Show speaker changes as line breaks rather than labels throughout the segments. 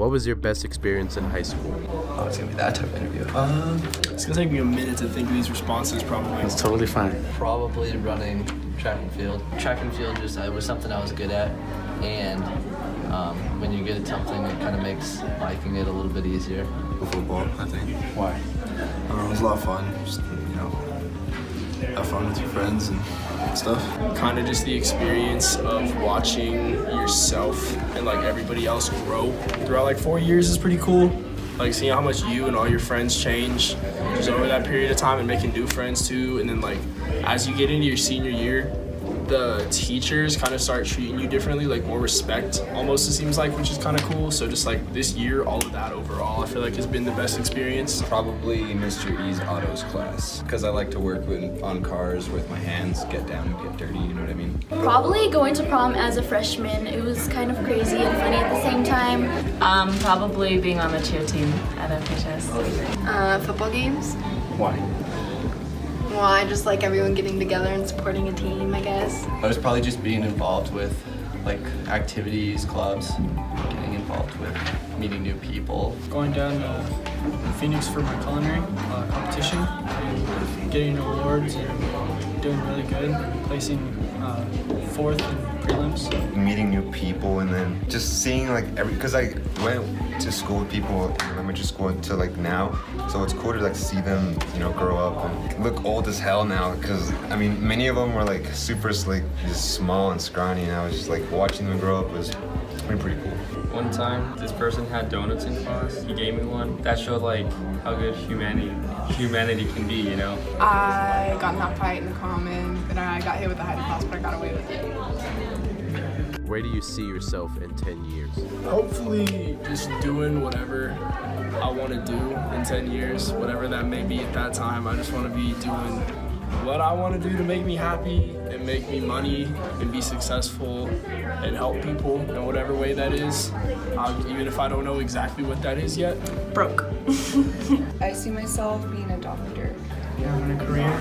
What was your best experience in high school?
Oh, it's gonna be that type of interview.
It's gonna take me a minute to think of these responses, probably.
It's totally fine.
Probably running track and field. Track and field just was something I was good at, and when you're good at something, it kind of makes liking it a little bit easier.
Football, I think.
Why?
It was a lot of fun. Just, have fun with your friends and stuff.
Kind of just the experience of watching yourself and like everybody else grow throughout like 4 years is pretty cool. Like seeing how much you and all your friends change just over that period of time and making new friends too. And then like as you get into your senior year, the teachers kind of start treating you differently, like more respect almost, it seems like, which is kind of cool. So just like this year, all of that overall, I feel like has been the best experience.
Probably Mr. E's autos class, because I like to work on cars with my hands, get down and get dirty, you know what I mean?
Probably going to prom as a freshman. It was kind of crazy and funny at the same time.
Probably being on the cheer team at FHS.
Football games.
Why?
Well, I just like everyone getting together and supporting a team, I guess.
I was probably just being involved with like activities, clubs, getting involved with meeting new people.
Going down to Phoenix for my culinary competition, and getting awards and doing really good, placing fourth in prelims.
Meeting new people and then just seeing like because I went to school with people in elementary school until like now, so it's cool to like see them grow up and look old as hell now, because I mean many of them were like super like just small and scrawny, and I was just like watching them grow up was pretty cool.
One time, this person had donuts in class. He gave me one. That showed like how good humanity can be, you know?
I got in that fight in the common, and I got hit with a hiding toss, but I got away with it.
Where do you see yourself in 10 years?
Hopefully just doing whatever I want to do in 10 years, whatever that may be at that time. I just want to be doing what I want to do to make me happy and make me money and be successful and help people in whatever way that is, even if I don't know exactly what that is yet.
Broke.
I see myself being a doctor.
Having a career,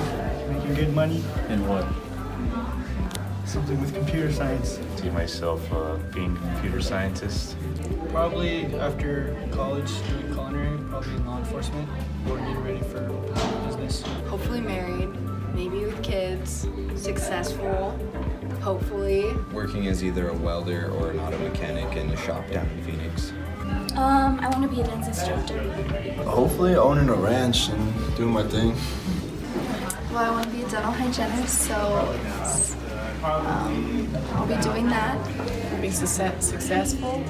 making good money.
In what?
Something with computer science.
See myself being a computer scientist.
Probably after college doing culinary, probably in law enforcement or getting ready for business.
Hopefully married, maybe with kids, successful, hopefully.
Working as either a welder or an auto mechanic in a shop down in Phoenix.
I want to be a dance instructor.
Hopefully owning a ranch and doing my thing.
Well, I want to be a dental hygienist, so I'll be doing that.
Being successful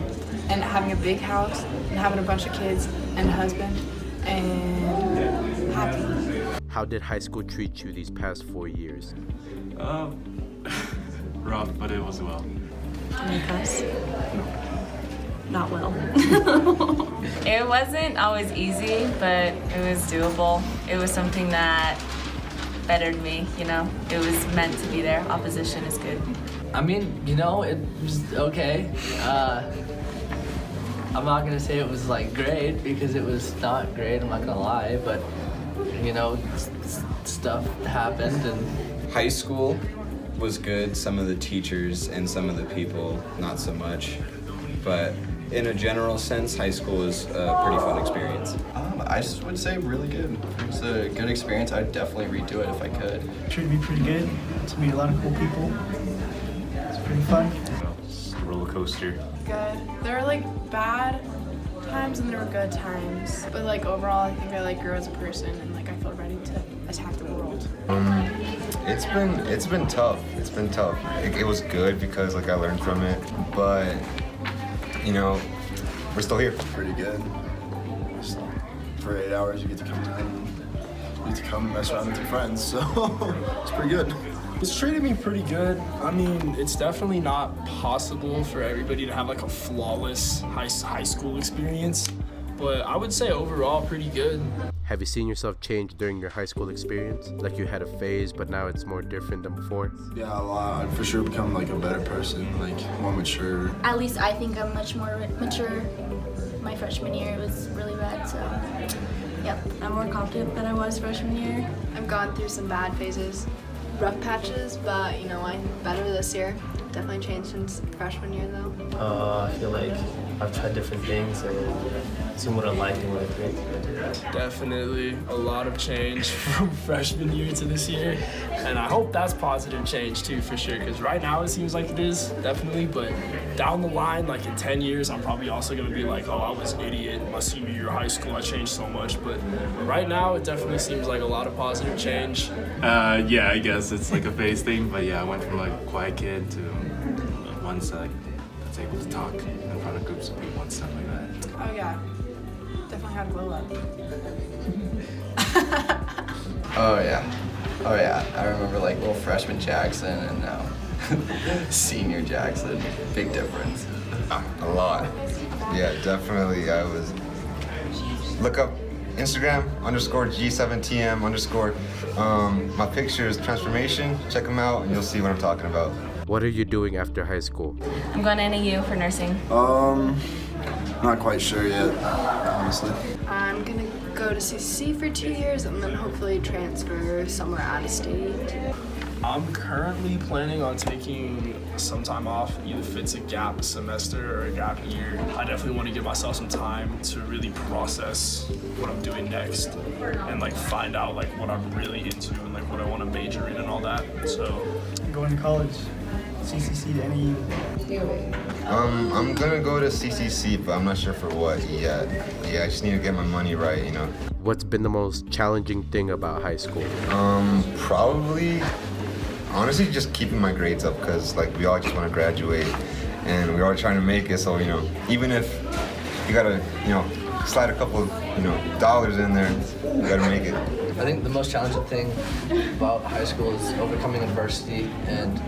and having a big house and having a bunch of kids and a husband and happy.
How did high school treat you these past 4 years?
Rough, but it was well.
Can you cuss? Not well. It wasn't always easy, but it was doable. It was something that bettered me, It was meant to be there. Opposition is good.
I mean, it was okay. I'm not gonna say it was like great because it was not great, I'm not gonna lie, but stuff happened and...
High school was good. Some of the teachers and some of the people, not so much. But in a general sense, high school was a pretty fun experience.
I just would say really good. It was a good experience. I'd definitely redo it if I could.
Treated me pretty good. To meet a lot of cool people. It's pretty fun.
It's a roller coaster.
Good. There were like bad times and there were good times. But like overall, I think I grew as a person and I feel ready to attack the world.
It's been tough. It's been tough. It was good because I learned from it, but we're still here.
Pretty good. Just for 8 hours, you get to come in, you get to come and mess around with your friends, so it's pretty good.
It's treated me pretty good. I mean, it's definitely not possible for everybody to have a flawless high school experience, but I would say overall pretty good.
Have you seen yourself change during your high school experience? Like you had a phase, but now it's more different than before?
Yeah, a lot. I've for sure become a better person, more mature.
At least I think I'm much more mature. My freshman year was really bad, so yep.
I'm more confident than I was freshman year.
I've gone through some bad phases, rough patches, but I'm better this year. Definitely changed since freshman year though.
I feel like
I've tried different things and seen what I like and what I think.
Definitely a lot of change from freshman year to this year, and I hope that's positive change too, for sure, because right now it seems like it is, definitely, but down the line, like in 10 years, I'm probably also going to be like, oh, I was an idiot my senior year of high school, I changed so much, but right now it definitely seems like a lot of positive change.
Yeah, I guess it's like a phase thing, but yeah, I went from like a quiet kid to one that's able to talk in front of groups of people and stuff like that.
Oh yeah, definitely had a glow up.
Oh yeah. I remember like little freshman Jackson and now senior Jackson. Big difference.
A lot. Yeah, definitely. I was. Look up Instagram _G7TM _ my picture is transformation. Check them out and you'll see what I'm talking about.
What are you doing after high school?
I'm going to NAU for nursing.
Not quite sure yet, honestly.
I'm gonna go to CCC for 2 years and then hopefully transfer somewhere out of state.
I'm currently planning on taking some time off, either if it's a gap semester or a gap year. I definitely want to give myself some time to really process what I'm doing next and like find out like what I'm really into and like what I want to major in and all that. So
I'm going to college, CCC to NAU.
I'm gonna go to CCC, but I'm not sure for what yet. Yeah, I just need to get my money right, you know.
What's been the most challenging thing about high school?
Probably, honestly, just keeping my grades up, because like we all just want to graduate and we're all trying to make it, so you know, even if you gotta, you know, slide a couple, you know, dollars in there, you gotta make it.
I think the most challenging thing about high school is overcoming adversity and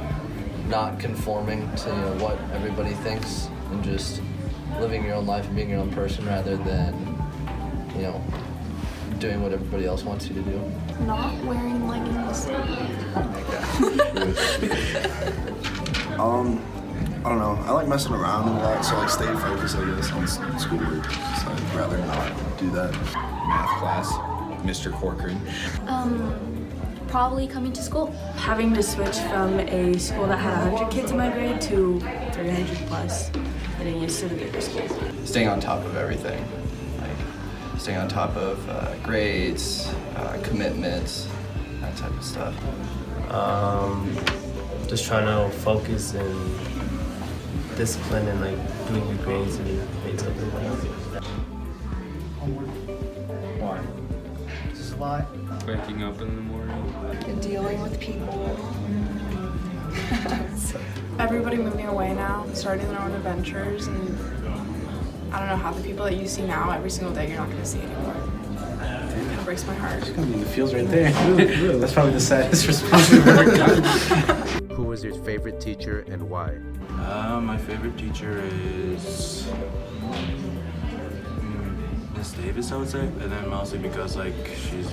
not conforming to, you know, what everybody thinks and just living your own life and being your own person rather than, you know, doing what everybody else wants you to do.
Not wearing leggings.
I don't know. I like messing around and that, so like staying focused, I guess, on schoolwork. So I'd rather not do that.
Math class, Mr. Corcoran.
Probably coming to school.
Having to switch from a school that had 100 kids in my grade to 300 plus, getting used to the bigger school.
Staying on top of everything. Like staying on top of grades, commitments, that type of stuff.
Just trying to focus and discipline and like doing your grades and things like that.
Homework.
Why?
Just a lot.
Waking up in the morning.
And dealing with people.
Everybody moving away now, starting their own adventures, and I don't know, half the people that you see now every single day you're not gonna see anymore. It breaks my heart.
It's gonna be in the fields right there. That's probably the saddest response we've ever gotten.
Who was your favorite teacher and why?
My favorite teacher is Miss Davis, I would say, and then mostly because like she's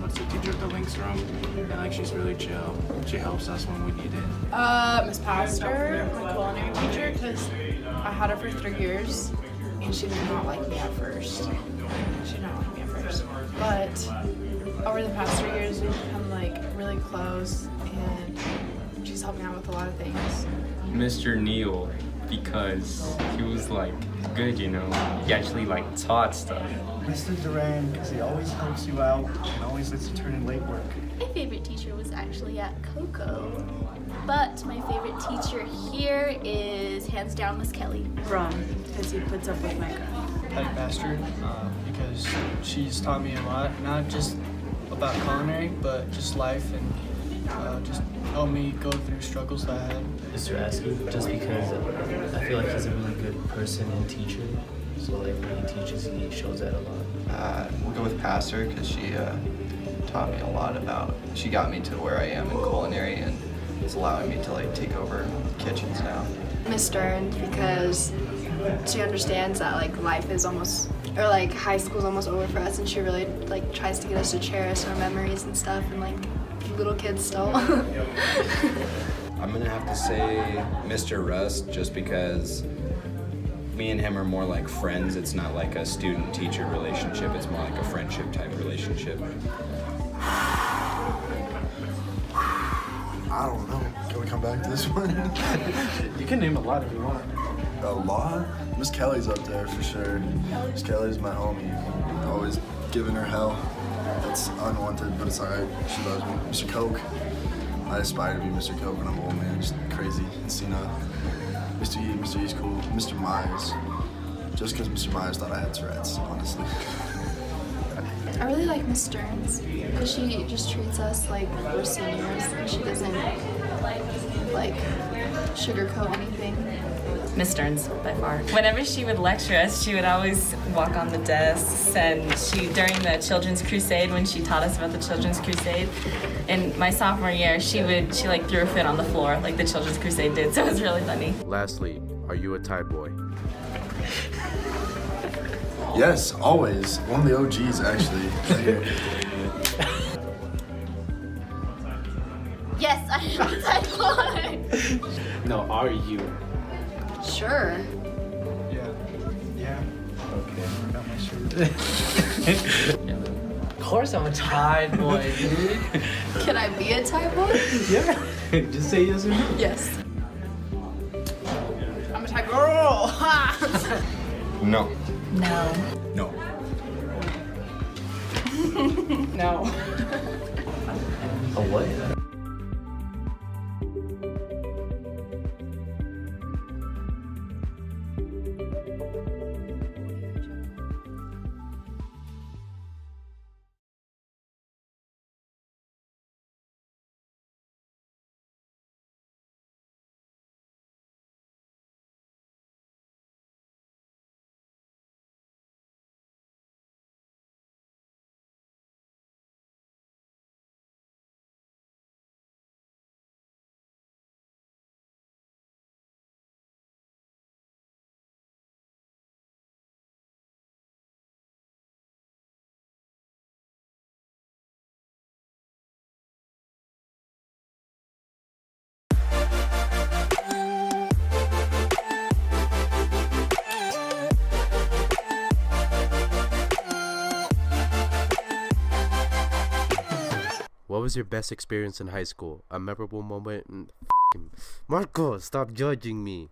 what's the teacher of the links room, and like she's really chill. She helps us when we need it.
Miss Pastor, my culinary teacher, because I had her for 3 years, and she did not like me at first. She did not like me at first. But over the past 3 years, we've become like really close, and she's helped me out with a lot of things.
Mr. Neal, because he was like good, you know. He actually like taught stuff.
Mr. Duran, because he always helps you out and always lets you turn in late work.
My favorite teacher was actually at Coco, but my favorite teacher here is hands down Miss Kelly.
Ron, because he puts up with my crap.
Patty Bastard, because she's taught me a lot, not just about culinary, but just life and just helped me go through struggles that I had.
Mr. Askew, just because I feel like he's a really good person and teacher. So like when he teaches, he shows that a lot.
We'll go with Pastor because she taught me a lot about. She got me to where I am in culinary and is allowing me to like take over kitchens now.
Miss Stern, because she understands that like life is almost, or like high school's almost over for us, and she really like tries to get us to cherish our memories and stuff, and like little kids still.
I'm gonna have to say Mr. Rust, just because me and him are more like friends. It's not like a student-teacher relationship. It's more like a friendship type relationship.
I don't know. Can we come back to this one?
You can name a lot if you want.
A lot? Miss Kelly's up there for sure. Miss Kelly's my homie. Always giving her hell. It's unwanted, but it's alright. She loves me. Mr. Coke. I aspire to be Mr. Coke when I'm old, man. Just crazy and senile. Mr. E, Mr. E's cool. Mr. Myers. Just because Mr. Myers thought I had Tourette's, honestly.
I really like Miss Stearns because she just treats us like we're seniors and she doesn't like sugarcoat anything.
Miss Stearns, by far. Whenever she would lecture us, she would always walk on the desks, and during the Children's Crusade, when she taught us about the Children's Crusade, in my sophomore year, she like threw a fit on the floor like the Children's Crusade did, so it was really funny.
Lastly, are you a Thai boy?
Yes, always. One of the OGs, actually.
Yes, I am a Thai boy.
No, are you?
Sure.
Yeah.
Okay.
Got my shirt.
Of course I'm a Thai boy, dude.
Can I be a Thai boy?
Yeah. Just say yes or no.
Yes. I'm a Thai girl.
No.
No.
No.
No.
A what?
What was your best experience in high school? A memorable moment? Marco, stop judging me.